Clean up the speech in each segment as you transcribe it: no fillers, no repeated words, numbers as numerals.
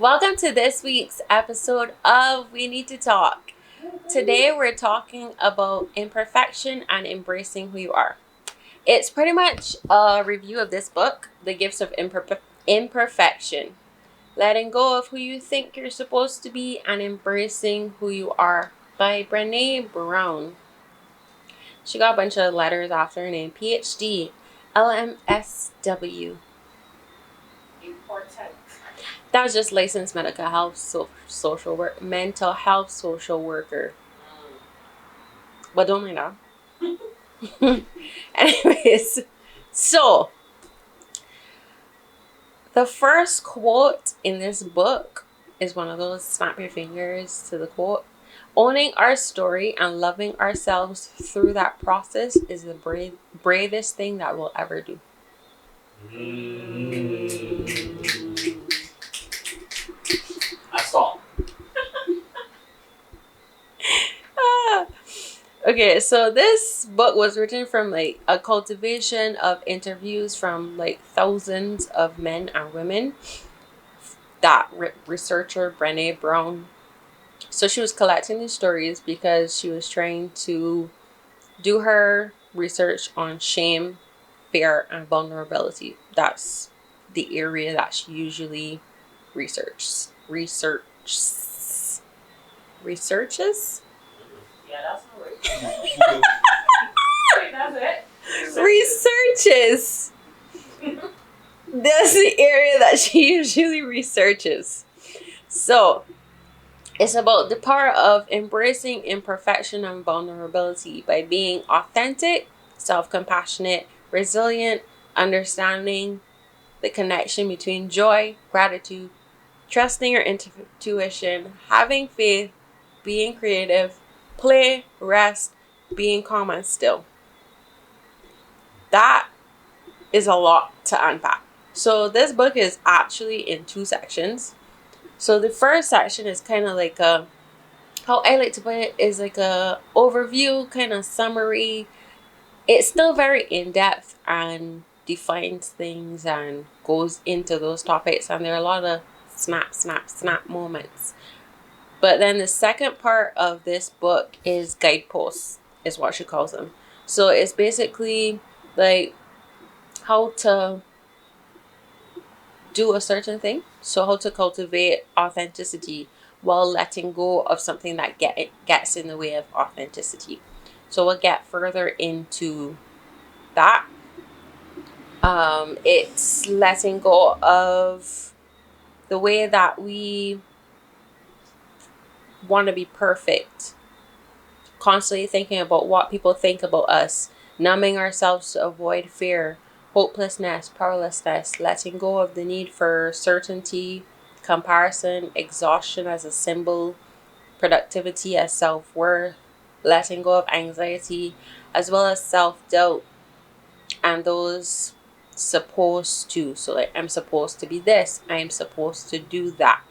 Welcome to this week's episode of We Need to Talk. Today we're talking about imperfection and embracing who you are. It's pretty much a review of this book, The Gifts of Imperfection. Letting go of who you think you're supposed to be and embracing who you are by Brené Brown. She got a bunch of letters after her name. PhD, LMSW. Important. That was just licensed mental health mental health social worker. But don't mind that. Anyways, so the first quote in this book is one of those snap your fingers to the quote. Owning our story and loving ourselves through that process is the bravest thing that we'll ever do. That's all. Okay, so this book was written from like a cultivation of interviews from like thousands of men and women that researcher Brené Brown. So she was collecting these stories because she was trying to do her research on shame, fear, and vulnerability. That's the area that she usually researches. Yeah, that's not right. That's it. Researches. That's the area that she usually researches. So it's about the power of embracing imperfection and vulnerability by being authentic, self-compassionate, resilient, understanding the connection between joy, gratitude, trusting your intuition, having faith, being creative, play, rest, being calm and still. That is a lot to unpack. So this book is actually in 2 sections. So the first section is kind of like a, how I like to put it is like a overview, kind of summary. It's still very in-depth and defines things and goes into those topics, and there are a lot of snap moments. But then the second part of this book is guideposts, is what she calls them. So it's basically like how to do a certain thing. So how to cultivate authenticity while letting go of something that gets in the way of authenticity. So we'll get further into that. It's letting go of the way that we want to be perfect, constantly thinking about what people think about us, numbing ourselves to avoid fear, hopelessness, powerlessness, letting go of the need for certainty, comparison, exhaustion as a symbol, productivity as self-worth, letting go of anxiety, as well as self-doubt, and those supposed to. So like, I'm supposed to be this, I'm supposed to do that.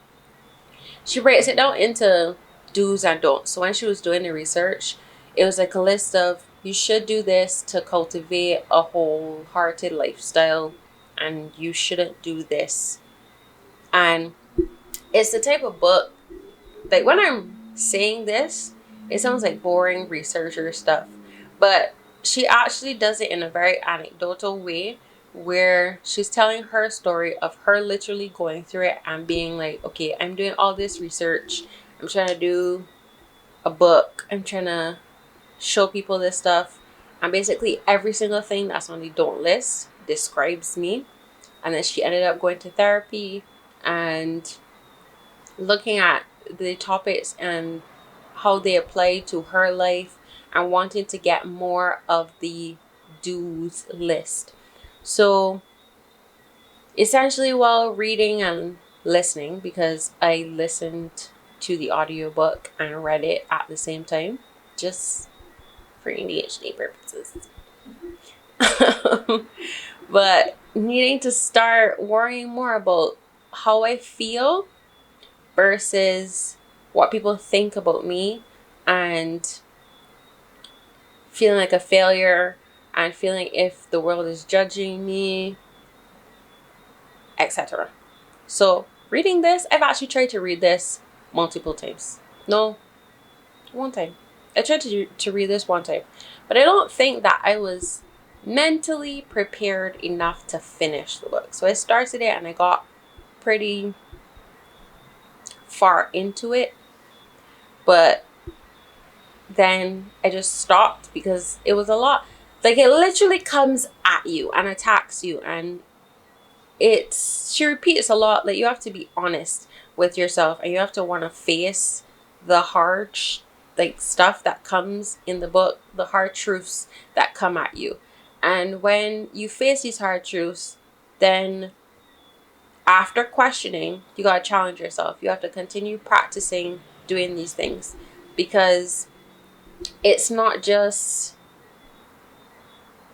She breaks it down into do's and don'ts. So when she was doing the research, it was like a list of you should do this to cultivate a wholehearted lifestyle, and you shouldn't do this. And it's the type of book, like when I'm saying this, it sounds like boring researcher stuff, but she actually does it in a very anecdotal way where she's telling her story of her literally going through it and being like, okay, I'm doing all this research, I'm trying to do a book, I'm trying to show people this stuff, and basically every single thing that's on the don't list describes me. And then she ended up going to therapy and looking at the topics and how they apply to her life and wanting to get more of the do's list. So essentially, while reading and listening, because I listened to the audiobook and read it at the same time, just for ADHD purposes. But needing to start worrying more about how I feel versus what people think about me, and feeling like a failure and feeling if the world is judging me, etc. So reading this, I've actually tried to read this multiple times. No, one time. I tried to read this one time, but I don't think that I was mentally prepared enough to finish the book. So I started it and I got pretty far into it, but then I just stopped because it was a lot. Like, it literally comes at you and attacks you, and she repeats a lot. Like, you have to be honest with yourself, and you have to want to face the hard stuff that comes in the book, the hard truths that come at you. And when you face these hard truths, then after questioning, you got to challenge yourself. You have to continue practicing doing these things, because it's not just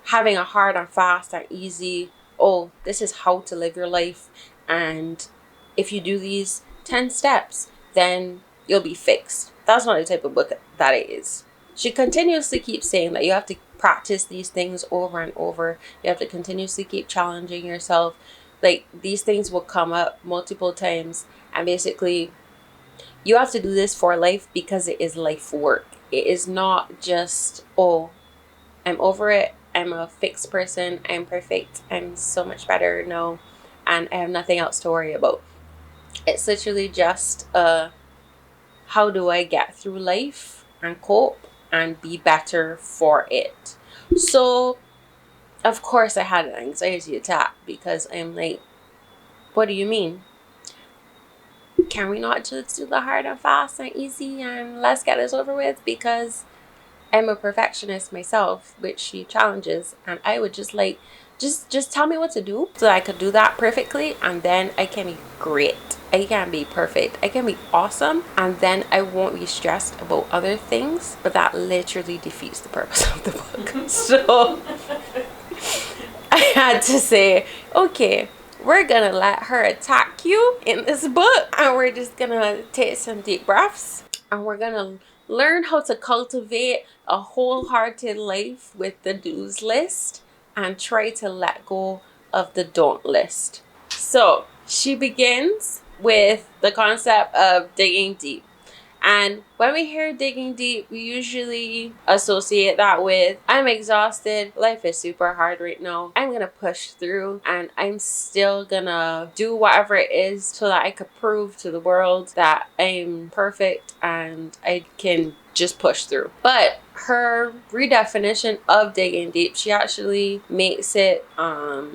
having a hard and fast and easy, oh, this is how to live your life, and if you do these 10 steps, then you'll be fixed. That's not the type of book that it is. She continuously keeps saying that you have to practice these things over and over. You have to continuously keep challenging yourself. Like, these things will come up multiple times, and basically you have to do this for life, because it is life work. It is not just, oh, I'm over it, I'm a fixed person, I'm perfect, I'm so much better now, and I have nothing else to worry about. It's literally just how do I get through life and cope and be better for it. So of course I had an anxiety attack, because I'm like, what do you mean? Can we not just do the hard and fast and easy and let's get this over with? Because I'm a perfectionist myself, which she challenges, and I would just like, just tell me what to do so I could do that perfectly, and then I can be great. I can be perfect. I can be awesome, and then I won't be stressed about other things. But that literally defeats the purpose of the book. So I had to say, okay, we're gonna let her attack you in this book, and we're just gonna take some deep breaths, and we're gonna learn how to cultivate a wholehearted life with the do's list, and try to let go of the don't list. So she begins with the concept of digging deep. And when we hear digging deep, we usually associate that with, I'm exhausted, life is super hard right now, I'm gonna push through, and I'm still gonna do whatever it is so that I could prove to the world that I'm perfect and I can just push through. But her redefinition of digging deep, she actually makes it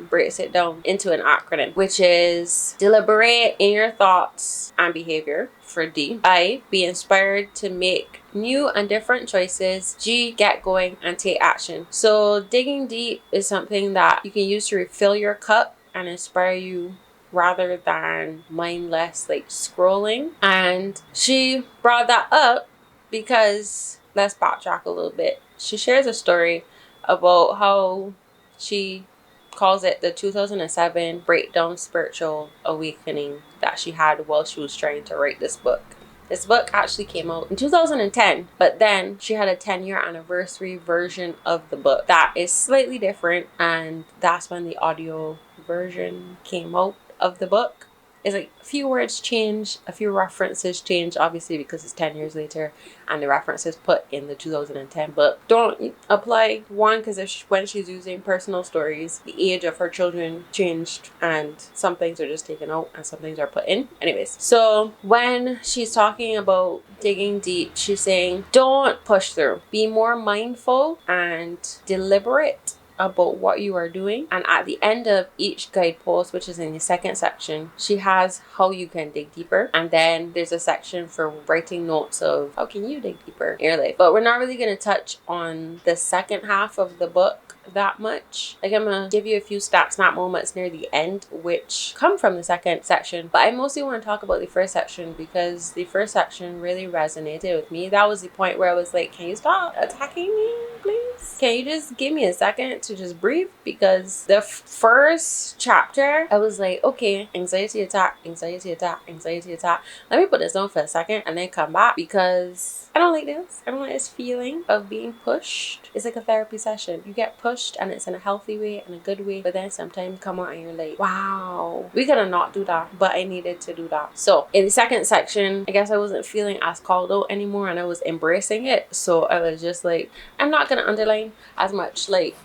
breaks it down into an acronym, which is deliberate in your thoughts and behavior. For D, I, be inspired to make new and different choices. G, get going and take action. So digging deep is something that you can use to refill your cup and inspire you, rather than mindless scrolling. And she brought that up because, let's backtrack a little bit. She shares a story about how she calls it the 2007 breakdown spiritual awakening that she had while she was trying to write this book. This book actually came out in 2010, but then she had a 10-year anniversary version of the book that is slightly different, and that's when the audio version came out of the book. It's like a few words change, a few references change, obviously because it's 10 years later and the references put in the 2010 book don't apply. One, because when she's using personal stories, the age of her children changed and some things are just taken out and some things are put in. Anyways, so when she's talking about digging deep, she's saying, don't push through. Be more mindful and deliberate about what you are doing. And at the end of each guide post, which is in the second section, she has how you can dig deeper, and then there's a section for writing notes of how can you dig deeper in your life. But we're not really going to touch on the second half of the book that much. I'm gonna give you a few snap moments near the end which come from the second section, but I mostly want to talk about the first section because the first section really resonated with me. That was the point where I was like, can you stop attacking me, please? Can you just give me a second to just breathe, because the first chapter, I was like, okay, anxiety attack, anxiety attack, anxiety attack. Let me put this down for a second and then come back, because I don't like this. I don't like this feeling of being pushed. It's like a therapy session. You get pushed and it's in a healthy way and a good way, but then sometimes come out and you're like, wow, we gotta not do that, but I needed to do that. So in the second section, I guess I wasn't feeling as called out anymore and I was embracing it. So I was just like, I'm not gonna underline as much. Like,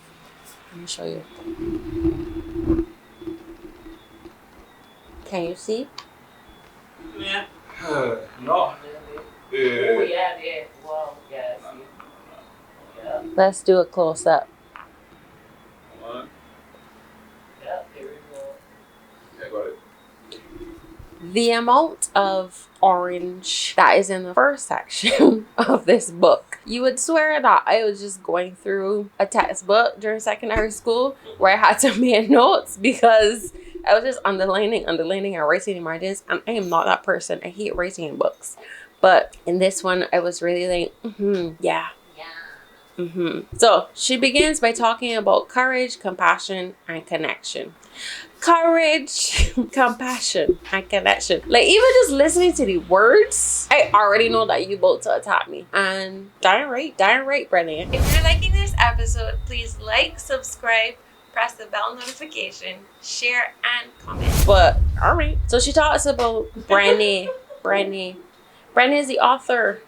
let me show you. Can you see? Yeah. No. Oh yeah, yeah. Wow, yeah. I see. Yeah, Let's do a close up. yeah. There we go. Yeah, got it. The amount of orange that is in the first section of this book, you would swear that I was just going through a textbook during secondary school where I had to make notes, because I was just underlining and writing in margins, and I am not that person. I hate writing in books. But in this one, I was really like, yeah. So she begins by talking about courage, compassion, and connection. Courage, compassion, and connection. Like, even just listening to the words, I already know that you about to attack me. And darn right, Brene. If you're liking this episode, please like, subscribe, press the bell notification, share, and comment. But all right. So she talks about Brene. Brene is the author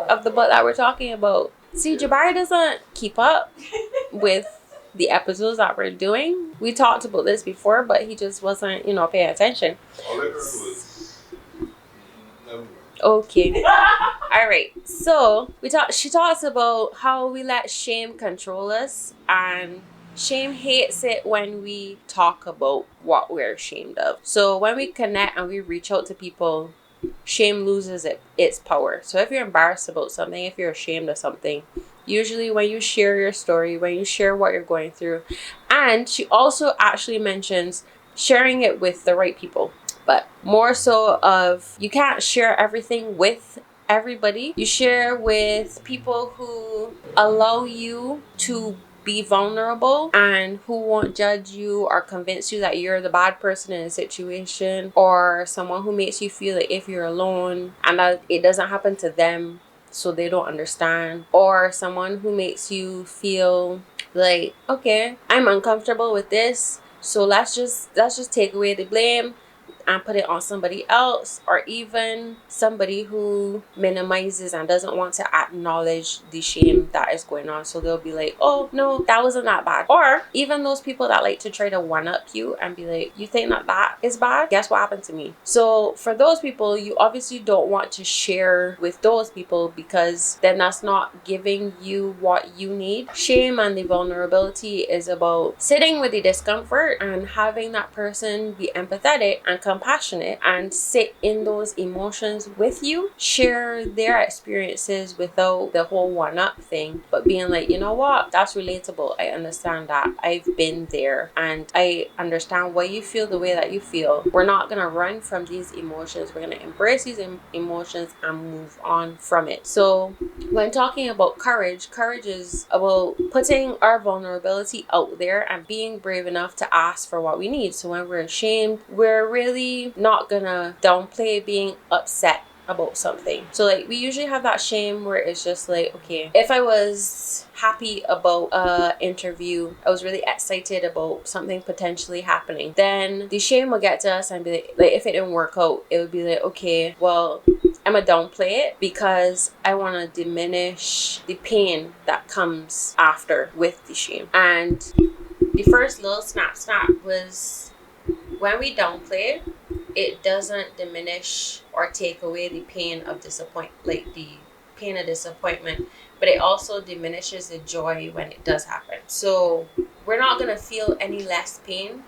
of the book that we're talking about. See, Jabari doesn't keep up with the episodes that we're doing. We talked about this before, but he just wasn't, paying attention. All I heard was no. Okay. All right. So she talks about how we let shame control us, and shame hates it when we talk about what we're ashamed of. So when we connect and we reach out to people, shame loses its power. So if you're embarrassed about something, if you're ashamed of something, usually when you share your story, when you share what you're going through, and she also actually mentions sharing it with the right people, but more so of, you can't share everything with everybody. You share with people who allow you to be vulnerable and who won't judge you or convince you that you're the bad person in a situation, or someone who makes you feel like if you're alone and that it doesn't happen to them, so they don't understand, or someone who makes you feel like, okay, I'm uncomfortable with this, so let's just take away the blame and put it on somebody else, or even somebody who minimizes and doesn't want to acknowledge the shame that is going on. So they'll be like, oh no, that wasn't that bad. Or even those people that like to try to one up you and be like, you think that is bad? Guess what happened to me? So for those people, you obviously don't want to share with those people, because then that's not giving you what you need. Shame and the vulnerability is about sitting with the discomfort and having that person be empathetic and compassionate and sit in those emotions with you, share their experiences without the whole one-up thing, but being like, you know what, that's relatable. I understand that. I've been there and I understand why you feel the way that you feel. We're not gonna run from these emotions. We're gonna embrace these emotions and move on from it. So when talking about courage is about putting our vulnerability out there and being brave enough to ask for what we need. So when we're ashamed, we're really not gonna downplay being upset about something. So like, we usually have that shame where it's just like, okay, if I was happy about a interview, I was really excited about something potentially happening, then the shame will get to us and be like if it didn't work out, it would be like, okay, well, I'm gonna downplay it because I want to diminish the pain that comes after with the shame. And the first little snap was, when we downplay it, it doesn't diminish or take away the pain of disappointment, but it also diminishes the joy when it does happen. So we're not gonna feel any less pain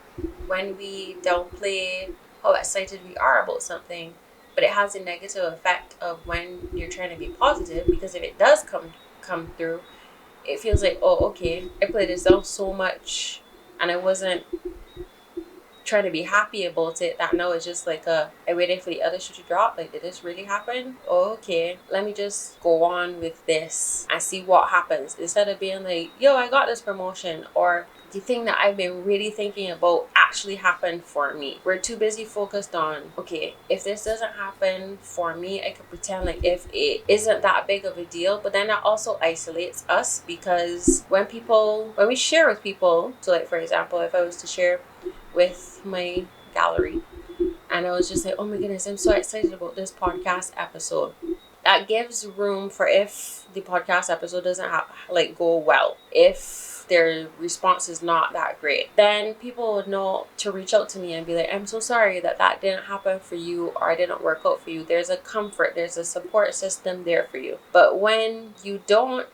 when we downplay how excited we are about something, but it has a negative effect of when you're trying to be positive, because if it does come through, it feels like, oh, okay, I played this down so much and I wasn't trying to be happy about it, that now it's just like I waited for the other shoe to drop. Like, did this really happen? Oh, okay, let me just go on with this and see what happens, instead of being like, yo, I got this promotion, or the thing that I've been really thinking about actually happened for me. We're too busy focused on, okay, if this doesn't happen for me, I could pretend like if it isn't that big of a deal. But then that also isolates us, because when we share with people, so like for example, if I was to share with my gallery and I was just like, oh my goodness, I'm so excited about this podcast episode, that gives room for, if the podcast episode doesn't go well, if their response is not that great, then people would know to reach out to me and be like, I'm so sorry that didn't happen for you, or it didn't work out for you. There's a comfort, there's a support system there for you. But when you don't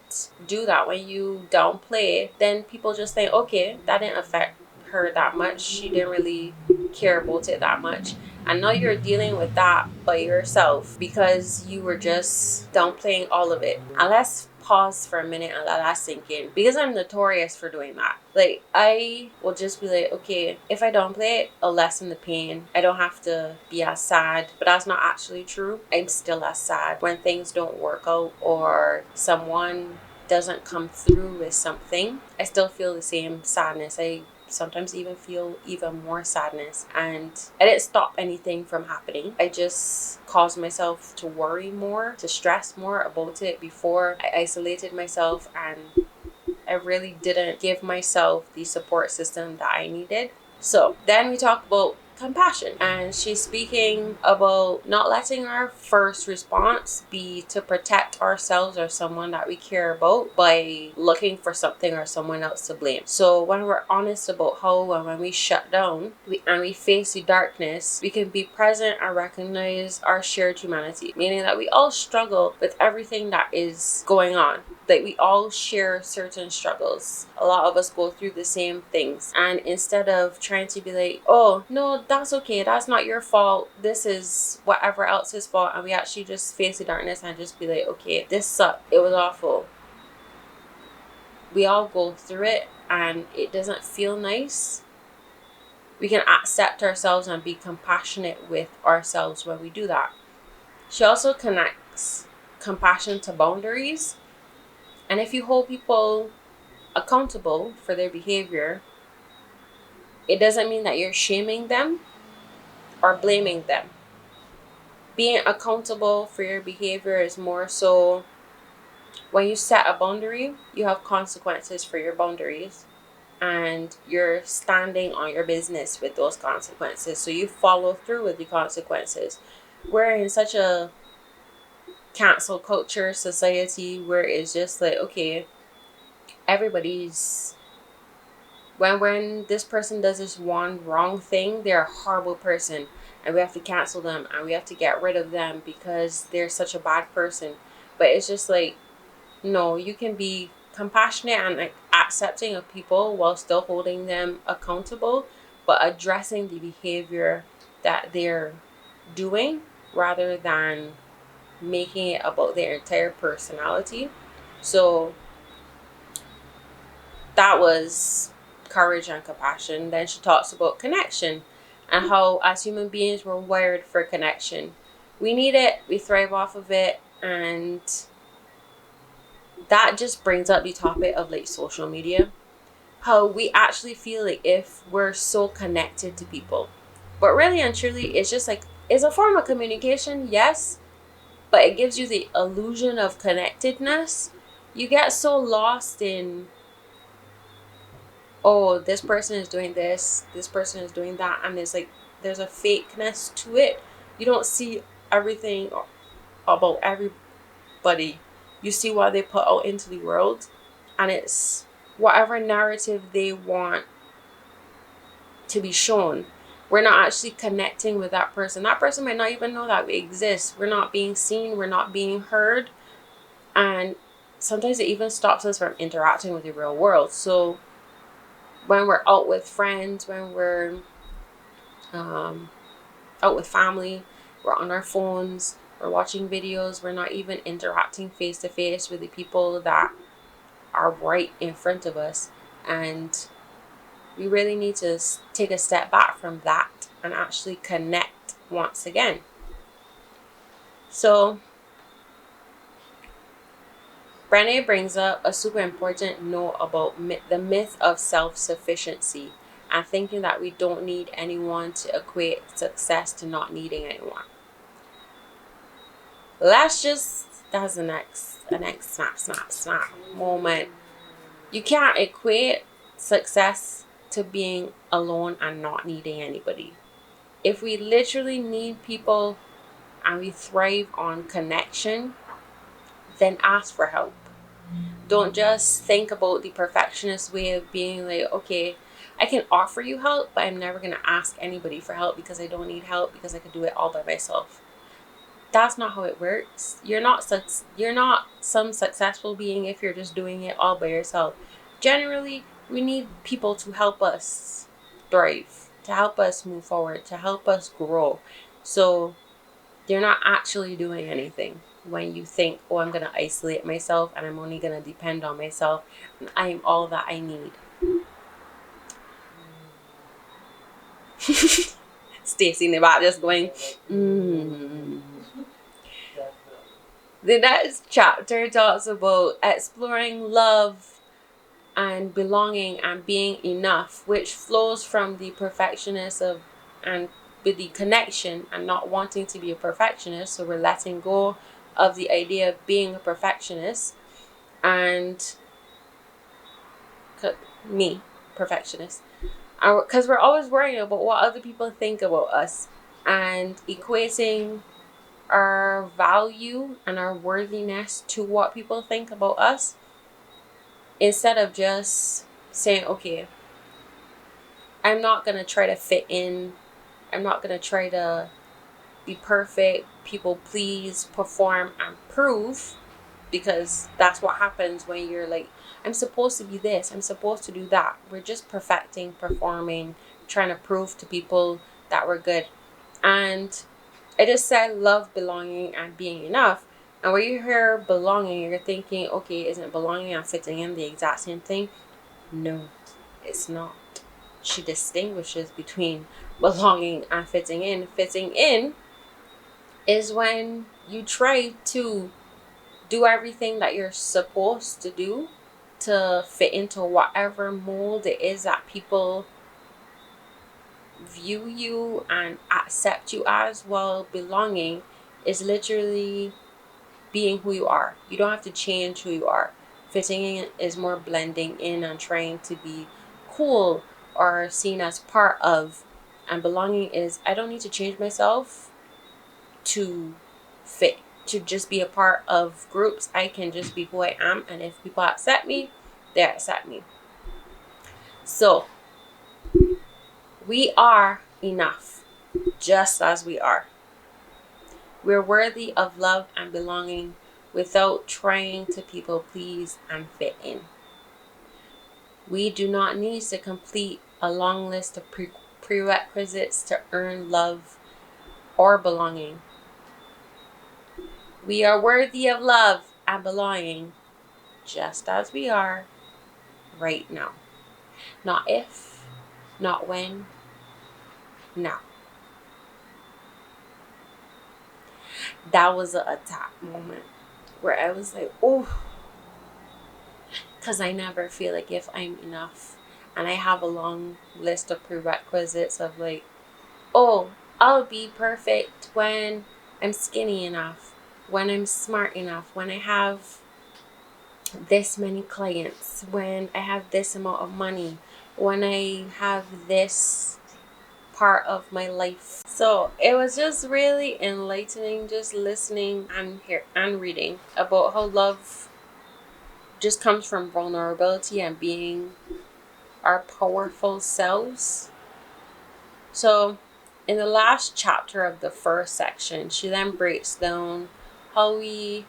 do that, when you downplay, then people just think, okay, that didn't affect her that much, she didn't really care about it that much. And now you're dealing with that by yourself because you were just downplaying all of it. And let's pause for a minute and let that sink in, because I'm notorious for doing that. Like, I will just be like, okay, if I downplay it, I'll lessen the pain. I don't have to be as sad. But that's not actually true. I'm still as sad when things don't work out or someone doesn't come through with something. I still feel the same sadness. I sometimes even feel even more sadness, and I didn't stop anything from happening. I just caused myself to worry more, to stress more about it. Before, I isolated myself and I really didn't give myself the support system that I needed. So then we talk about compassion, and she's speaking about not letting our first response be to protect ourselves or someone that we care about by looking for something or someone else to blame. So when we're honest about how when we shut down and we face the darkness, we can be present and recognize our shared humanity, meaning that we all struggle with everything that is going on. Like, we all share certain struggles. A lot of us go through the same things. And instead of trying to be like, oh, no, that's okay, that's not your fault, this is whatever else's fault, and we actually just face the darkness and just be like, okay, this sucked, it was awful. We all go through it and it doesn't feel nice. We can accept ourselves and be compassionate with ourselves when we do that. She also connects compassion to boundaries. And if you hold people accountable for their behavior, it doesn't mean that you're shaming them or blaming them. Being accountable for your behavior is more so when you set a boundary, you have consequences for your boundaries, and you're standing on your business with those consequences. So you follow through with the consequences. We're in such a cancel culture society where it's just like, okay, everybody's when this person does this one wrong thing, they're a horrible person and we have to cancel them and we have to get rid of them because they're such a bad person. But it's just like, no, you can be compassionate and like accepting of people while still holding them accountable, but addressing the behavior that they're doing rather than making it about their entire personality. So that was courage and compassion. Then she talks about connection and how as human beings we're wired for connection. We need it, we thrive off of it, and that just brings up the topic of like social media. How we actually feel like if we're so connected to people. But really and truly it's just like, it's a form of communication, yes, but it gives you the illusion of connectedness. You get so lost in, oh, this person is doing this person is doing that, and there's a fakeness to it. You don't see everything about everybody. You see what they put out into the world, and it's whatever narrative they want to be shown. We're not actually connecting with that person. That person might not even know that we exist. We're not being seen, we're not being heard, and sometimes it even stops us from interacting with the real world. So when we're out with friends, when we're out with family, we're on our phones, we're watching videos, we're not even interacting face to face with the people that are right in front of us. And we really need to take a step back from that and actually connect once again. So Brene brings up a super important note about the myth of self-sufficiency and thinking that we don't need anyone to equate success to not needing anyone. That's the next snap moment. You can't equate success to being alone and not needing anybody. If we literally need people and we thrive on connection, then ask for help. Don't just think about the perfectionist way of being like, okay, I can offer you help, but I'm never going to ask anybody for help because I don't need help because I can do it all by myself. That's not how it works. You're not some successful being if you're just doing it all by yourself. Generally, we need people to help us thrive, to help us move forward, to help us grow. So you're not actually doing anything when you think, oh, I'm going to isolate myself and I'm only going to depend on myself and I'm all that I need. Stacey in the back just going, The next chapter talks about exploring love and belonging and being enough, which flows from the perfectionist of and with the connection and not wanting to be a perfectionist. So we're letting go of the idea of being a perfectionist and me, perfectionist. Because we're always worrying about what other people think about us and equating our value and our worthiness to what people think about us, instead of just saying, okay, I'm not going to try to fit in. I'm not going to try to be perfect, people please, perform, and prove, because that's what happens when you're like, I'm supposed to be this, I'm supposed to do that. We're just perfecting, performing, trying to prove to people that we're good. And I just said love, belonging, and being enough. And when you hear belonging, you're thinking, okay, isn't belonging and fitting in the exact same thing? No, it's not. She distinguishes between belonging and fitting in. Fitting in is when you try to do everything that you're supposed to do to fit into whatever mold it is that people view you and accept you as. Well, belonging is literally being who you are. You don't have to change who you are. Fitting in is more blending in and trying to be cool or seen as part of. And belonging is, I don't need to change myself to fit, to just be a part of groups. I can just be who I am, and if people accept me, they accept me. So we are enough just as we are. We're worthy of love and belonging without trying to people please and fit in. We do not need to complete a long list of prerequisites to earn love or belonging. We are worthy of love and belonging just as we are right now. Not if, not when, now. That was a attack moment where I was like, oh, because I never feel like if I'm enough. And I have a long list of prerequisites of like, oh, I'll be perfect when I'm skinny enough, when I'm smart enough, when I have this many clients, when I have this amount of money, when I have this part of my life. So it was just really enlightening just listening and reading about how love just comes from vulnerability and being our powerful selves. So in the last chapter of the first section, she then breaks down how we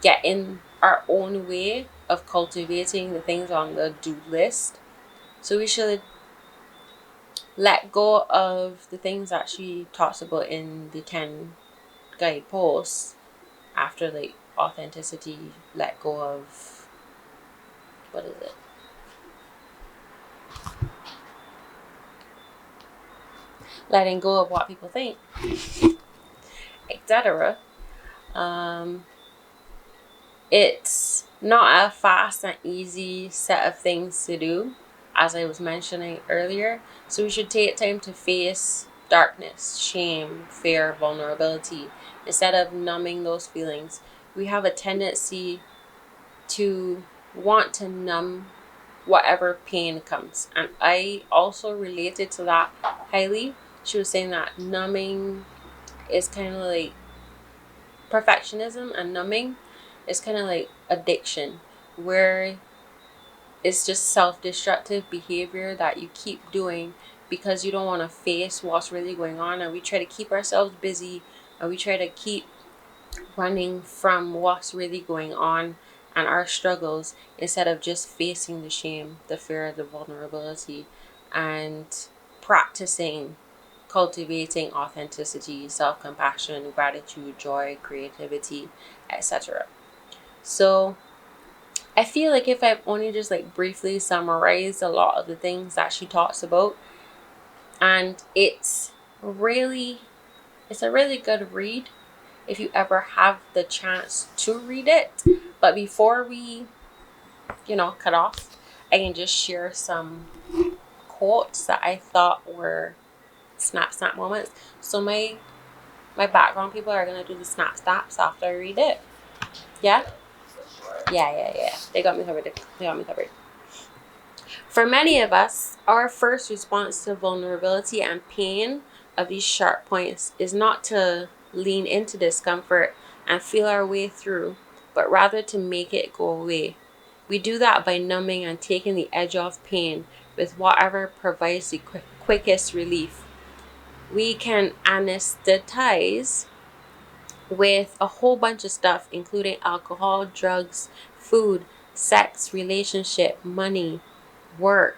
get in our own way of cultivating the things on the do list. So we should let go of the things that she talks about in the 10 guide posts. After like authenticity, let go of, what is it? letting go of what people think, etc. It's not a fast and easy set of things to do, as I was mentioning earlier. So we should take time to face darkness, shame, fear, vulnerability. Instead of numbing those feelings, we have a tendency to want to numb whatever pain comes. And I also related to that highly. She was saying that numbing is kind of like perfectionism, and numbing is kind of like addiction, where it's just self-destructive behavior that you keep doing because you don't want to face what's really going on. And we try to keep ourselves busy, and we try to keep running from what's really going on and our struggles, instead of just facing the shame, the fear, the vulnerability, and practicing cultivating authenticity, self-compassion, gratitude, joy, creativity, etc. So I feel like if I've only just like briefly summarized a lot of the things that she talks about, and it's a really good read if you ever have the chance to read it. But before we, cut off, I can just share some quotes that I thought were snap moments. So my background people are gonna do the snap snaps after I read it. Yeah? Yeah. They got me covered. For many of us, our first response to vulnerability and pain of these sharp points is not to lean into discomfort and feel our way through, but rather to make it go away. We do that by numbing and taking the edge off pain with whatever provides the quickest relief. We can anesthetize with a whole bunch of stuff, including alcohol, drugs, food, sex, relationship, money, work,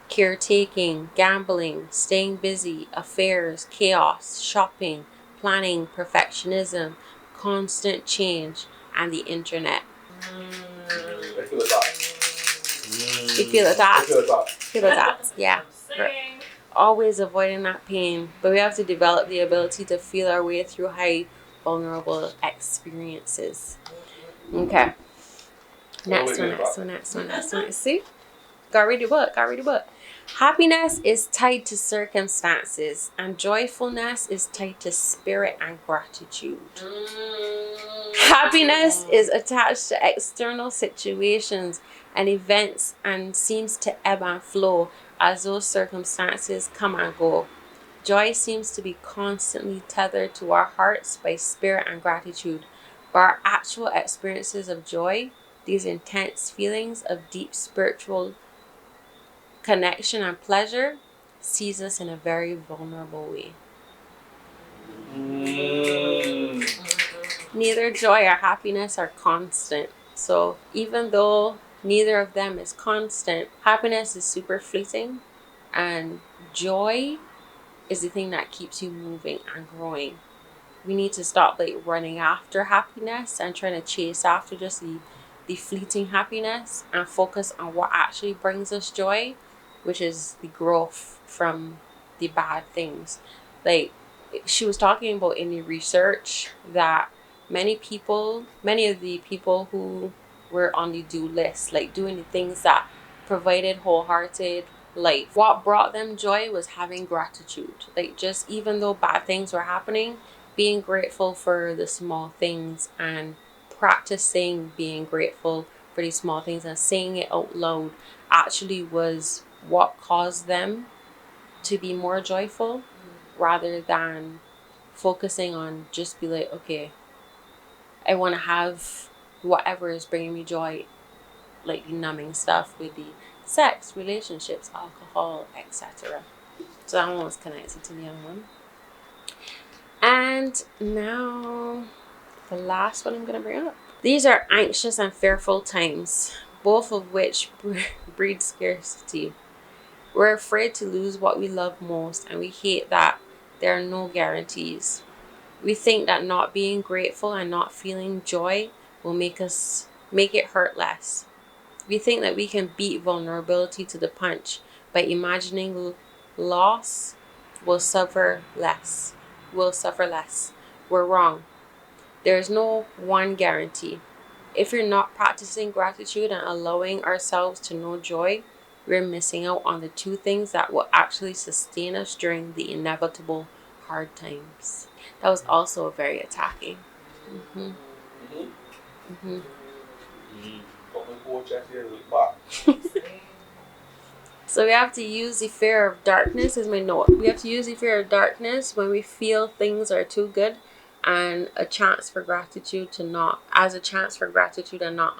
caretaking, gambling, staying busy, affairs, chaos, shopping, planning, perfectionism, constant change, and the internet. I feel the thought. You feel the thoughts? I feel the thought. Feel the thoughts, yeah. Always avoiding that pain, but we have to develop the ability to feel our way through high vulnerable experiences. Okay. Next one. See? Gotta read your book. Happiness is tied to circumstances, and joyfulness is tied to spirit and gratitude. Happiness is attached to external situations and events and seems to ebb and flow as those circumstances come and go. Joy seems to be constantly tethered to our hearts by spirit and gratitude, but our actual experiences of joy, these intense feelings of deep spiritual connection and pleasure, sees us in a very vulnerable way. Neither joy or happiness are constant. So even though neither of them is constant, happiness is super fleeting, and joy is the thing that keeps you moving and growing. We need to stop running after happiness and trying to chase after just the fleeting happiness, and focus on what actually brings us joy, which is the growth from the bad things. She was talking about in the research that many of the people who were on the do list, doing the things that provided wholehearted life, what brought them joy was having gratitude. Just even though bad things were happening, being grateful for the small things and practicing being grateful for these small things and saying it out loud actually was what caused them to be more joyful, rather than focusing on just be like, okay, I want to have whatever is bringing me joy, like the numbing stuff with the sex, relationships, alcohol, etc. So that one was connected to the other one. And now the last one I'm going to bring up. These are anxious and fearful times, both of which breed scarcity. We're afraid to lose what we love most, and we hate that there are no guarantees. We think that not being grateful and not feeling joy will make it hurt less. We think that we can beat vulnerability to the punch by imagining loss, will suffer less. Will suffer less. We're wrong. There's no one guarantee. If you're not practicing gratitude and allowing ourselves to know joy, we're missing out on the two things that will actually sustain us during the inevitable hard times. That was also very attacking. Mm-hmm. Mm-hmm. So we have to use the fear of darkness as my note. We have to use the fear of darkness when we feel things are too good, and a chance for gratitude and not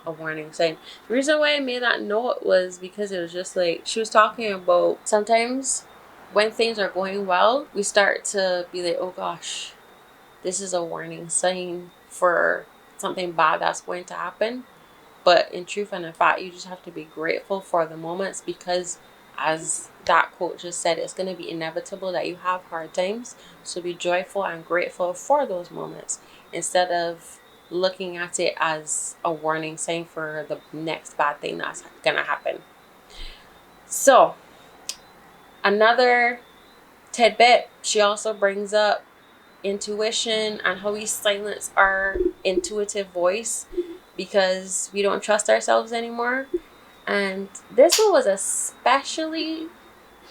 a warning sign. The reason why I made that note was because it was just like she was talking about sometimes when things are going well, we start to be like, oh gosh, this is a warning sign for something bad that's going to happen. But in truth and in fact, you just have to be grateful for the moments, because as that quote just said, it's going to be inevitable that you have hard times. So be joyful and grateful for those moments instead of looking at it as a warning sign for the next bad thing that's going to happen. So another tidbit, she also brings up intuition and how we silence our intuitive voice because we don't trust ourselves anymore. And this one was especially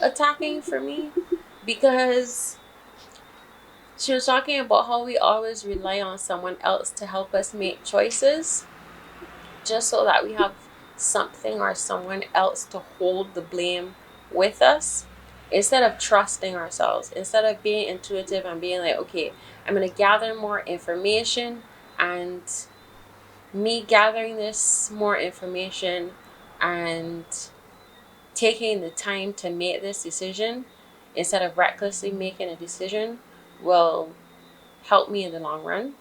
attacking for me because she was talking about how we always rely on someone else to help us make choices just so that we have something or someone else to hold the blame with us, instead of trusting ourselves, instead of being intuitive and being like, okay, I'm going to gather more information, and me gathering this more information and taking the time to make this decision instead of recklessly making a decision will help me in the long run.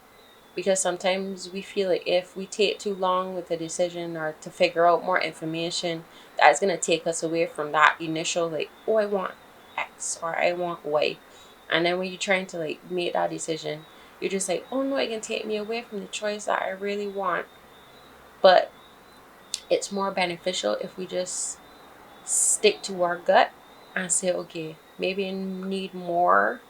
Because sometimes we feel like if we take too long with a decision or to figure out more information, that's going to take us away from that initial like, oh, I want X or I want Y. And then when you're trying to like make that decision, you're just like, oh no, it can take me away from the choice that I really want. But it's more beneficial if we just stick to our gut and say, okay, maybe I need more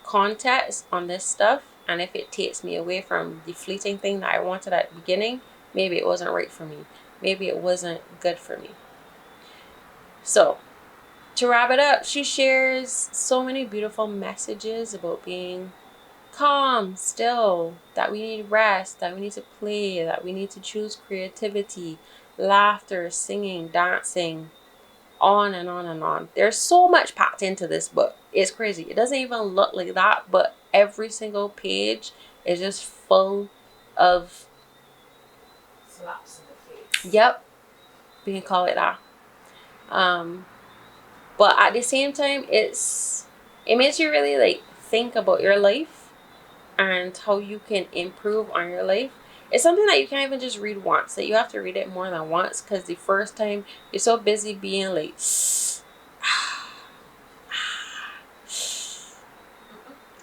context on this stuff, and if it takes me away from the fleeting thing that I wanted at the beginning, maybe it wasn't right for me, maybe it wasn't good for me. So to wrap it up, she shares so many beautiful messages about being calm, still, that we need rest, that we need to play, that we need to choose creativity, laughter, singing, dancing, on and on and on. There's so much packed into this book. It's crazy. It doesn't even look like that, but every single page is just full of slaps in the face. Yep, we can call it that. But at the same time, it makes you really like think about your life and how you can improve on your life. It's something that you can't even just read once. That you have to read it more than once, because the first time you're so busy being like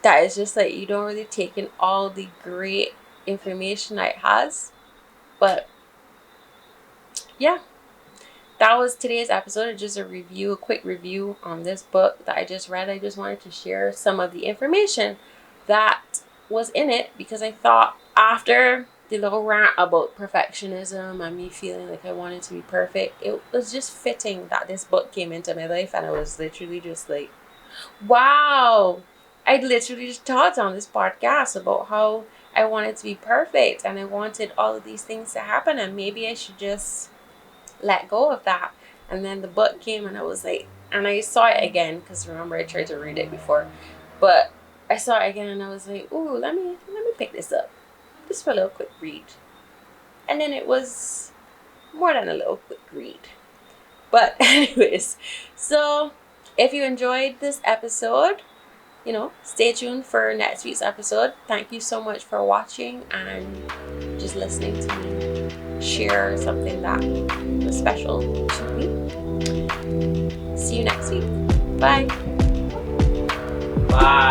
that is just like you don't really take in all the great information that it has. But yeah, that was today's episode. Just a quick review on this book that I just read. I just wanted to share some of the information that was in it, because I thought after the little rant about perfectionism and me feeling like I wanted to be perfect, it was just fitting that this book came into my life, and I was literally just like, wow, I literally just talked on this podcast about how I wanted to be perfect and I wanted all of these things to happen, and maybe I should just let go of that. And then the book came and I was like, and I saw it again, because remember I tried to read it before, but I saw it again and I was like, ooh, let me pick this up just for a little quick read. And then it was more than a little quick read. But anyways, so if you enjoyed this episode, stay tuned for next week's episode. Thank you so much for watching and just listening to me share something that was special to me. See you next week. Bye. Bye.